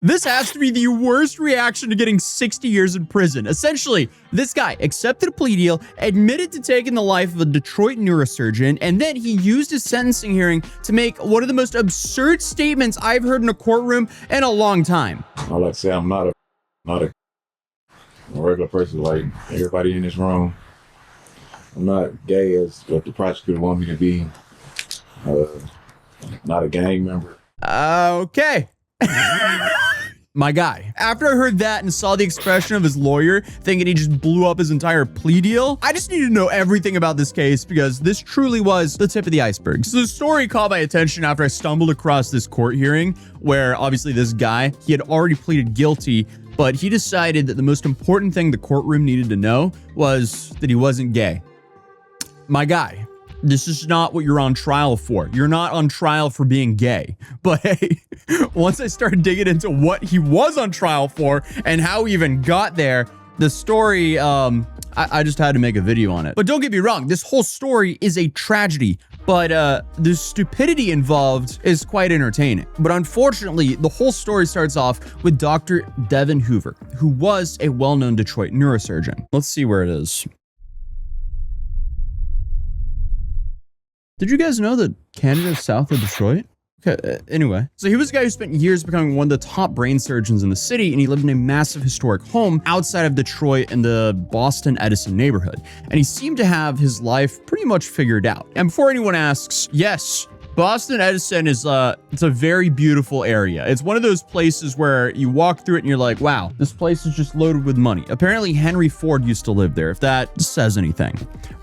This has to be the worst reaction to getting 60 years in prison. Essentially, this guy accepted a plea deal, admitted to taking the life of a Detroit neurosurgeon, and then he used his sentencing hearing to make one of the most absurd statements I've heard in a courtroom in a long time. I like to say I'm not a regular person like everybody in this room. I'm not gay as what the prosecutor want me to be. Not a gang member. Okay. My guy. After I heard that and saw the expression of his lawyer thinking he just blew up his entire plea deal, I just needed to know everything about this case because this truly was the tip of the iceberg. So the story caught my attention after I stumbled across this court hearing where obviously this guy, he had already pleaded guilty, but he decided that the most important thing the courtroom needed to know was that he wasn't gay. My guy. This is not what you're on trial for. You're not on trial for being gay. But hey, once I started digging into what he was on trial for and how he even got there, the story, I just had to make a video on it. But don't get me wrong, this whole story is a tragedy, but the stupidity involved is quite entertaining. But unfortunately, the whole story starts off with Dr. Devin Hoover, who was a well-known Detroit neurosurgeon. Let's see where it is. Did you guys know that Canada is south of Detroit? Okay, anyway. So he was a guy who spent years becoming one of the top brain surgeons in the city, and he lived in a massive historic home outside of Detroit in the Boston Edison neighborhood. And he seemed to have his life pretty much figured out. And before anyone asks, yes, Boston Edison is it's a very beautiful area. It's one of those places where you walk through it and you're like, wow, this place is just loaded with money. Apparently Henry Ford used to live there, if that says anything.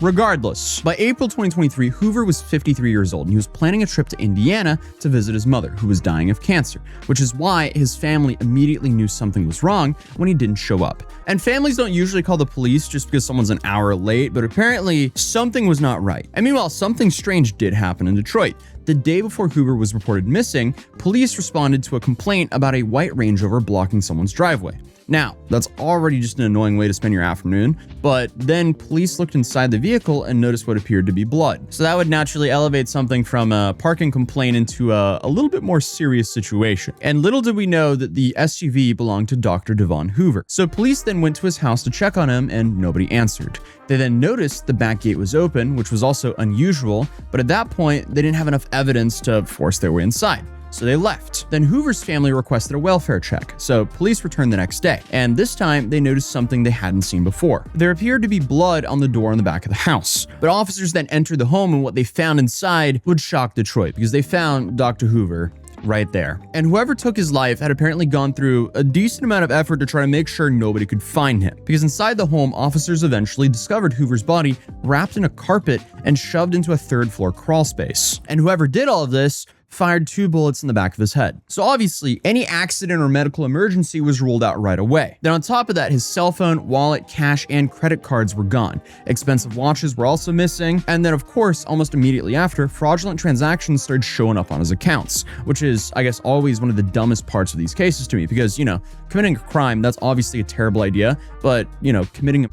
Regardless, by April 2023, Hoover was 53 years old and he was planning a trip to Indiana to visit his mother, who was dying of cancer, which is why his family immediately knew something was wrong when he didn't show up. And families don't usually call the police just because someone's an hour late, but apparently something was not right. And meanwhile, something strange did happen in Detroit. The day before Hoover was reported missing, police responded to a complaint about a white Range Rover blocking someone's driveway. Now, that's already just an annoying way to spend your afternoon, but then police looked inside the vehicle and noticed what appeared to be blood. So that would naturally elevate something from a parking complaint into a little bit more serious situation. And little did we know that the SUV belonged to Dr. Devon Hoover. So police then went to his house to check on him and nobody answered. They then noticed the back gate was open, which was also unusual, but at that point, they didn't have enough evidence to force their way inside. So they left. Then Hoover's family requested a welfare check, so police returned the next day, and this time they noticed something they hadn't seen before. There appeared to be blood on the door in the back of the house, but officers then entered the home and what they found inside would shock Detroit because they found Dr. Hoover right there. And whoever took his life had apparently gone through a decent amount of effort to try to make sure nobody could find him. Because inside the home, officers eventually discovered Hoover's body wrapped in a carpet and shoved into a third-floor crawl space. And whoever did all of this fired 2 bullets in the back of his head. So obviously, any accident or medical emergency was ruled out right away. Then on top of that, his cell phone, wallet, cash, and credit cards were gone. Expensive watches were also missing. And then of course, almost immediately after, fraudulent transactions started showing up on his accounts, which is, I guess, always one of the dumbest parts of these cases to me because, you know, committing a crime, that's obviously a terrible idea, but, you know, committing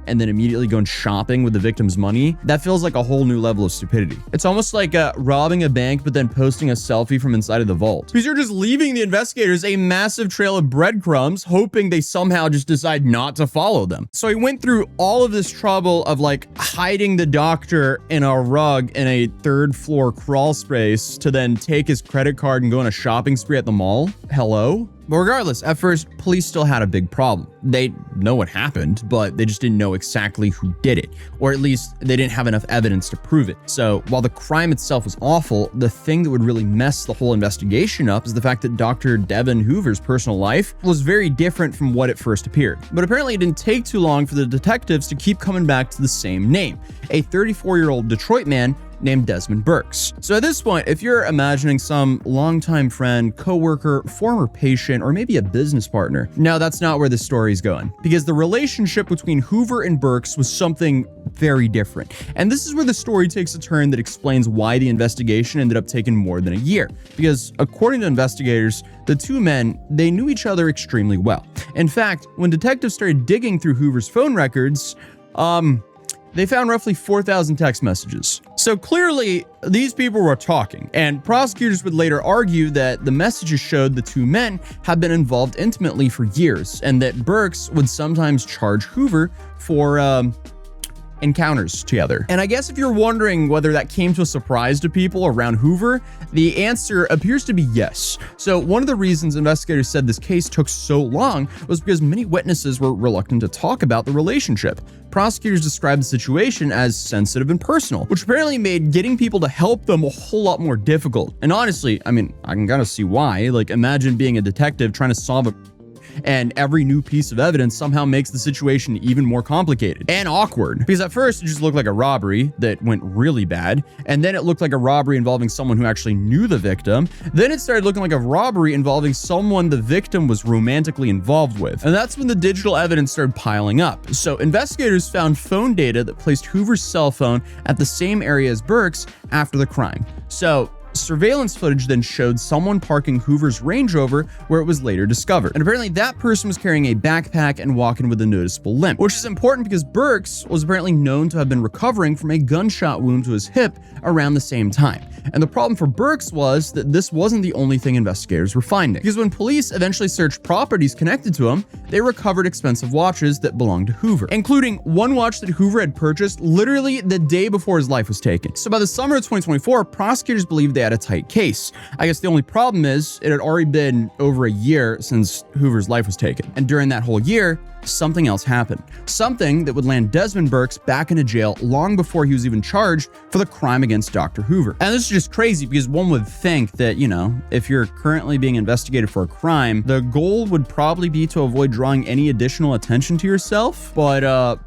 and then immediately going shopping with the victim's money, that feels like a whole new level of stupidity. It's almost like robbing a bank but then posting a selfie from inside of the vault. Because you're just leaving the investigators a massive trail of breadcrumbs, hoping they somehow just decide not to follow them. So he went through all of this trouble of like hiding the doctor in a rug in a 3rd floor crawl space to then take his credit card and go on a shopping spree at the mall. Hello? But regardless, at first, police still had a big problem. They know what happened, but they just didn't know exactly who did it, or at least they didn't have enough evidence to prove it. So while the crime itself was awful, the thing that would really mess the whole investigation up is the fact that Dr. Devin Hoover's personal life was very different from what it first appeared. But apparently it didn't take too long for the detectives to keep coming back to the same name, a 34-year-old Detroit man named Desmond Burks. So at this point, if you're imagining some longtime friend, coworker, former patient, or maybe a business partner, no, that's not where the story's going. Because the relationship between Hoover and Burks was something very different. And this is where the story takes a turn that explains why the investigation ended up taking more than a year. Because according to investigators, the two men, they knew each other extremely well. In fact, when detectives started digging through Hoover's phone records, they found roughly 4,000 text messages. So clearly, these people were talking, and prosecutors would later argue that the messages showed the two men had been involved intimately for years, and that Burks would sometimes charge Hoover for encounters together. And I guess if you're wondering whether that came to a surprise to people around Hoover, the answer appears to be yes. So one of the reasons investigators said this case took so long was because many witnesses were reluctant to talk about the relationship. Prosecutors described the situation as sensitive and personal, which apparently made getting people to help them a whole lot more difficult. And honestly, I mean, I can kind of see why. Like, imagine being a detective trying to solve a and every new piece of evidence somehow makes the situation even more complicated and awkward. Because at first it just looked like a robbery that went really bad, and then it looked like a robbery involving someone who actually knew the victim. Then it started looking like a robbery involving someone the victim was romantically involved with. And that's when the digital evidence started piling up. So investigators found phone data that placed Hoover's cell phone at the same area as Burke's after the crime. So surveillance footage then showed someone parking Hoover's Range Rover where it was later discovered. And apparently that person was carrying a backpack and walking with a noticeable limp, which is important because Burks was apparently known to have been recovering from a gunshot wound to his hip around the same time. And the problem for Burks was that this wasn't the only thing investigators were finding, because when police eventually searched properties connected to him, they recovered expensive watches that belonged to Hoover, including one watch that Hoover had purchased literally the day before his life was taken. So by the summer of 2024, prosecutors believed they had a tight case. I guess the only problem is it had already been over a year since Hoover's life was taken. And during that whole year, something else happened. Something that would land Desmond Burks back into jail long before he was even charged for the crime against Dr. Hoover. And this is just crazy because one would think that, you know, if you're currently being investigated for a crime, the goal would probably be to avoid drawing any additional attention to yourself. But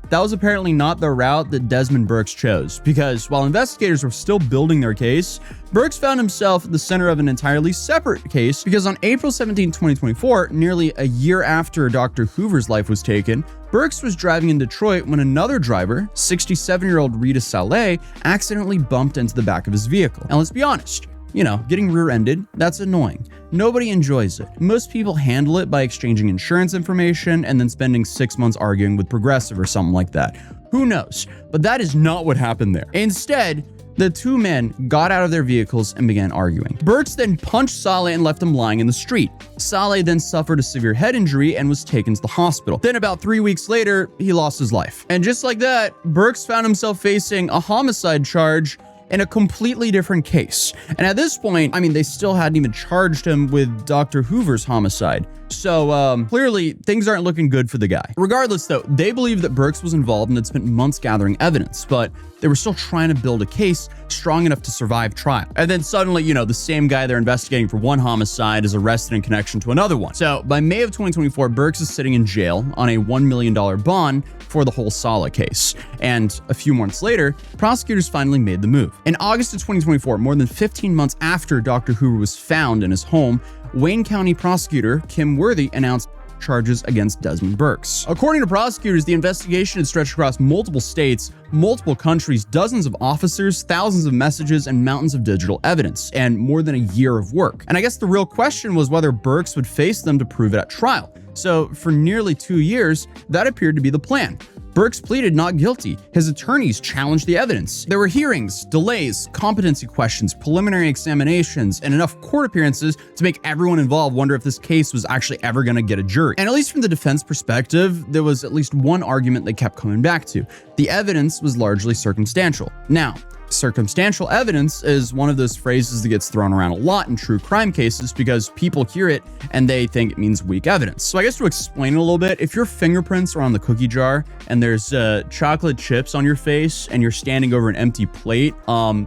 that was apparently not the route that Desmond Burks chose, because while investigators were still building their case, Burks found himself at the center of an entirely separate case, because on April 17, 2024, nearly a year after Dr. Hoover's life was taken, Burks was driving in Detroit when another driver, 67-year-old Rita Saleh, accidentally bumped into the back of his vehicle. And let's be honest, you know, getting rear-ended, that's annoying. Nobody enjoys it. Most people handle it by exchanging insurance information and then spending 6 months arguing with Progressive or something like that. Who knows? But that is not what happened there. Instead, the two men got out of their vehicles and began arguing. Burks then punched Saleh and left him lying in the street. Saleh then suffered a severe head injury and was taken to the hospital. Then about 3 weeks later, he lost his life. And just like that, Burks found himself facing a homicide charge in a completely different case. And at this point, I mean, they still hadn't even charged him with Dr. Hoover's homicide. So clearly things aren't looking good for the guy. Regardless though, they believe that Burks was involved and had spent months gathering evidence, but they were still trying to build a case strong enough to survive trial. And then suddenly, you know, the same guy they're investigating for one homicide is arrested in connection to another one. So by May of 2024, Burks is sitting in jail on a $1 million bond for the whole Saleh case. And a few months later, prosecutors finally made the move. In August of 2024, more than 15 months after Dr. Hoover was found in his home, Wayne County prosecutor Kim Worthy announced charges against Desmond Burks. According to prosecutors, the investigation had stretched across multiple states, multiple countries, dozens of officers, thousands of messages, and mountains of digital evidence, and more than a year of work. And I guess the real question was whether Burks would face them to prove it at trial. So for nearly 2 years, that appeared to be the plan. Burks pleaded not guilty. His attorneys challenged the evidence. There were hearings, delays, competency questions, preliminary examinations, and enough court appearances to make everyone involved wonder if this case was actually ever going to get a jury. And at least from the defense perspective, there was at least one argument they kept coming back to. The evidence was largely circumstantial. Now, circumstantial evidence is one of those phrases that gets thrown around a lot in true crime cases because people hear it and they think it means weak evidence. So I guess to explain it a little bit, if your fingerprints are on the cookie jar and there's chocolate chips on your face and you're standing over an empty plate,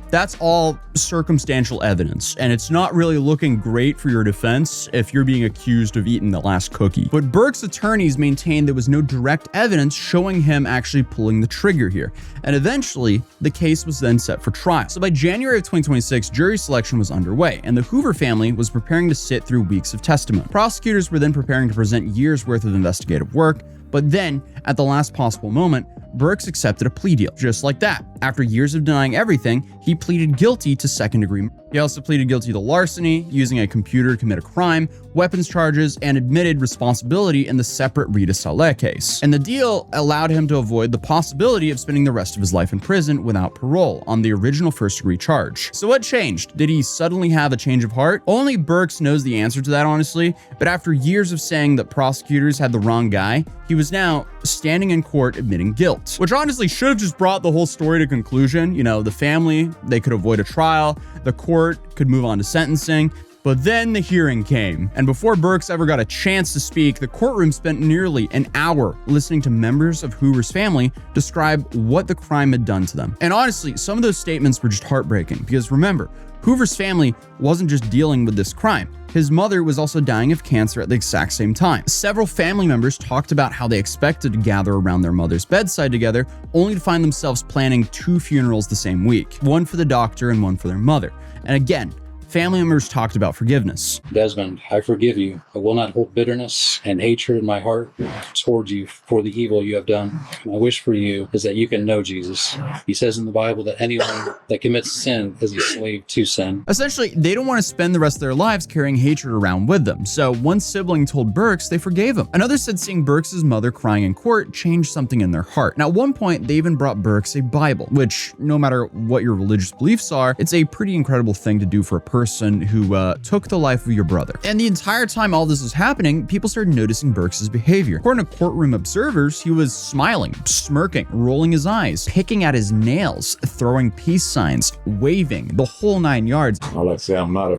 that's all circumstantial evidence. And it's not really looking great for your defense if you're being accused of eating the last cookie. But Burks' attorneys maintained there was no direct evidence showing him actually pulling the trigger here. And eventually, the case was then set for trial. So by January of 2026, jury selection was underway, and the Hoover family was preparing to sit through weeks of testimony. Prosecutors were then preparing to present years' worth of investigative work, but then, at the last possible moment, Burks accepted a plea deal. Just like that, after years of denying everything, he pleaded guilty to second-degree murder. He also pleaded guilty to larceny, using a computer to commit a crime, weapons charges, and admitted responsibility in the separate Rita Saleh case. And the deal allowed him to avoid the possibility of spending the rest of his life in prison without parole on the original first-degree charge. So what changed? Did he suddenly have a change of heart? Only Burks knows the answer to that, honestly, but after years of saying that prosecutors had the wrong guy, he was now standing in court admitting guilt, which honestly should have just brought the whole story to conclusion. You know, the family, they could avoid a trial, the court could move on to sentencing. But then the hearing came, and before Burks ever got a chance to speak, the courtroom spent nearly an hour listening to members of Hoover's family describe what the crime had done to them. And honestly, some of those statements were just heartbreaking, because remember, Hoover's family wasn't just dealing with this crime. His mother was also dying of cancer at the exact same time. Several family members talked about how they expected to gather around their mother's bedside together, only to find themselves planning 2 funerals the same week, one for the doctor and one for their mother. And again, family members talked about forgiveness. Desmond, I forgive you. I will not hold bitterness and hatred in my heart towards you for the evil you have done. My wish for you is that you can know Jesus. He says in the Bible that anyone that commits sin is a slave to sin. Essentially, they don't want to spend the rest of their lives carrying hatred around with them. So one sibling told Burks they forgave him. Another said seeing Burks' mother crying in court changed something in their heart. Now, at one point, they even brought Burks a Bible, which, no matter what your religious beliefs are, it's a pretty incredible thing to do for a person who took the life of your brother. And the entire time all this was happening, people started noticing Burks' behavior. According to courtroom observers, he was smiling, smirking, rolling his eyes, picking at his nails, throwing peace signs, waving, the whole 9 yards. I like to say I'm not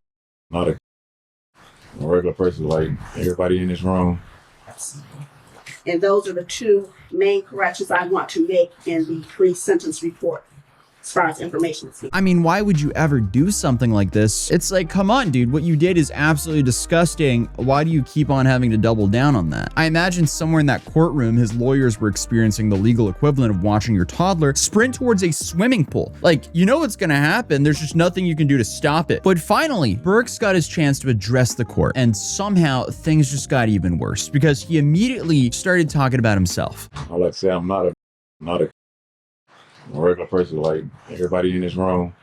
a regular person like everybody in this room. And those are the 2 main corrections I want to make in the pre-sentence report. As far as information. I mean, why would you ever do something like this? It's like, come on, dude, what you did is absolutely disgusting. Why do you keep on having to double down on that? I imagine somewhere in that courtroom, his lawyers were experiencing the legal equivalent of watching your toddler sprint towards a swimming pool. Like, you know what's gonna happen. There's just nothing you can do to stop it. But finally, Burks got his chance to address the court, and somehow things just got even worse because he immediately started talking about himself. I like to say I'm not a regular person like everybody in this room.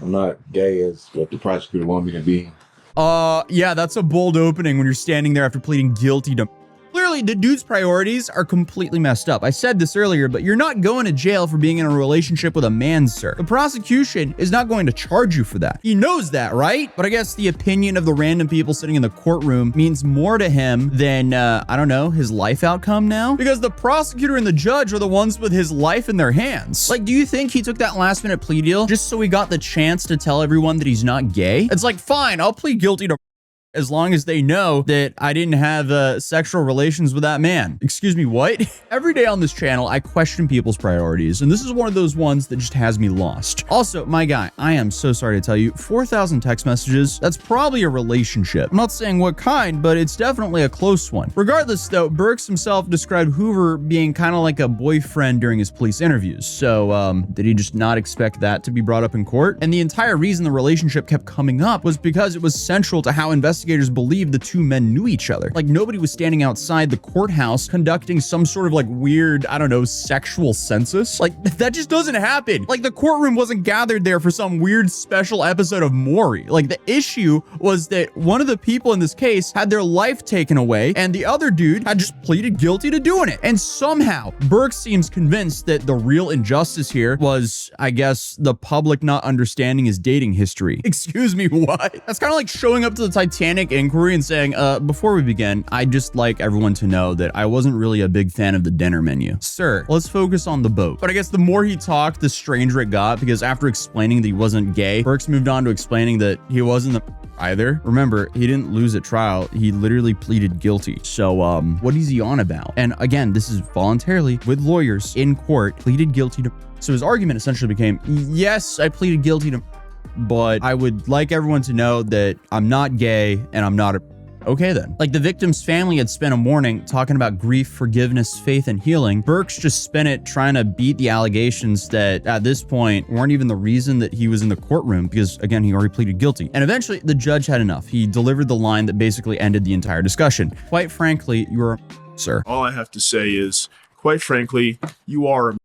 I'm not gay as what the prosecutor want me to be. Yeah, that's a bold opening when you're standing there after pleading guilty to... Clearly, the dude's priorities are completely messed up. I said this earlier, but you're not going to jail for being in a relationship with a man, sir. The prosecution is not going to charge you for that. He knows that, right? But I guess the opinion of the random people sitting in the courtroom means more to him than, I don't know, his life outcome now? Because the prosecutor and the judge are the ones with his life in their hands. Like, do you think he took that last-minute plea deal just so he got the chance to tell everyone that he's not gay? It's like, fine, I'll plead guilty to as long as they know that I didn't have sexual relations with that man. Excuse me, what? Every day on this channel, I question people's priorities, and this is one of those ones that just has me lost. Also, my guy, I am so sorry to tell you, 4,000 text messages, that's probably a relationship. I'm not saying what kind, but it's definitely a close one. Regardless, though, Burks himself described Hoover being kind of like a boyfriend during his police interviews. So, did he just not expect that to be brought up in court? And the entire reason the relationship kept coming up was because it was central to how investigators believed the 2 men knew each other. Like, nobody was standing outside the courthouse conducting some sort of like weird, I don't know, sexual census. Like, that just doesn't happen. Like, the courtroom wasn't gathered there for some weird special episode of Maury. Like, the issue was that one of the people in this case had their life taken away, and the other dude had just pleaded guilty to doing it. And somehow, Burks seems convinced that the real injustice here was, I guess, the public not understanding his dating history. Excuse me, what? That's kind of like showing up to the Titanic inquiry and saying, before we begin, I'd just like everyone to know that I wasn't really a big fan of the dinner menu. Sir, let's focus on the boat. But I guess the more he talked, the stranger it got, because after explaining that he wasn't gay, Burks moved on to explaining that he wasn't the either. Remember, he didn't lose at trial. He literally pleaded guilty. So, what is he on about? And again, this is voluntarily with lawyers in court, pleaded guilty to... So his argument essentially became, yes, I pleaded guilty to... but I would like everyone to know that I'm not gay and I'm not a... Okay then. Like, the victim's family had spent a morning talking about grief, forgiveness, faith, and healing. Burks just spent it trying to beat the allegations that at this point weren't even the reason that he was in the courtroom, because again, he already pleaded guilty. And eventually the judge had enough. He delivered the line that basically ended the entire discussion. Quite frankly, you're a sir. All I have to say is, quite frankly, you are a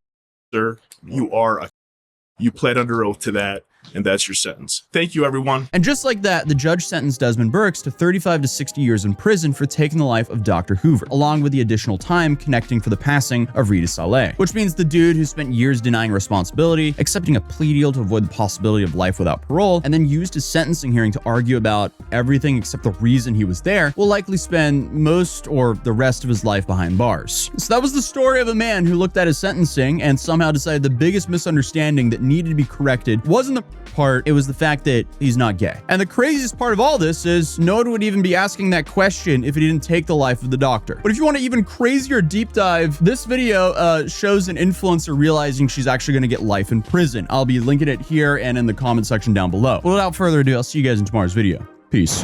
sir. You pled under oath to that. and that's your sentence. Thank you, everyone. And just like that, the judge sentenced Desmond Burks to 35 to 60 years in prison for taking the life of Dr. Hoover, along with the additional time connecting for the passing of Rita Saleh. Which means the dude who spent years denying responsibility, accepting a plea deal to avoid the possibility of life without parole, and then used his sentencing hearing to argue about everything except the reason he was there, will likely spend most or the rest of his life behind bars. So that was the story of a man who looked at his sentencing and somehow decided the biggest misunderstanding that needed to be corrected wasn't the part, it was the fact that he's not gay. And the craziest part of all this is no one would even be asking that question if he didn't take the life of the doctor. But if you want an even crazier deep dive, this video shows an influencer realizing she's actually going to get life in prison. I'll be linking it here and in the comment section down below. But without further ado, I'll see you guys in tomorrow's video. Peace.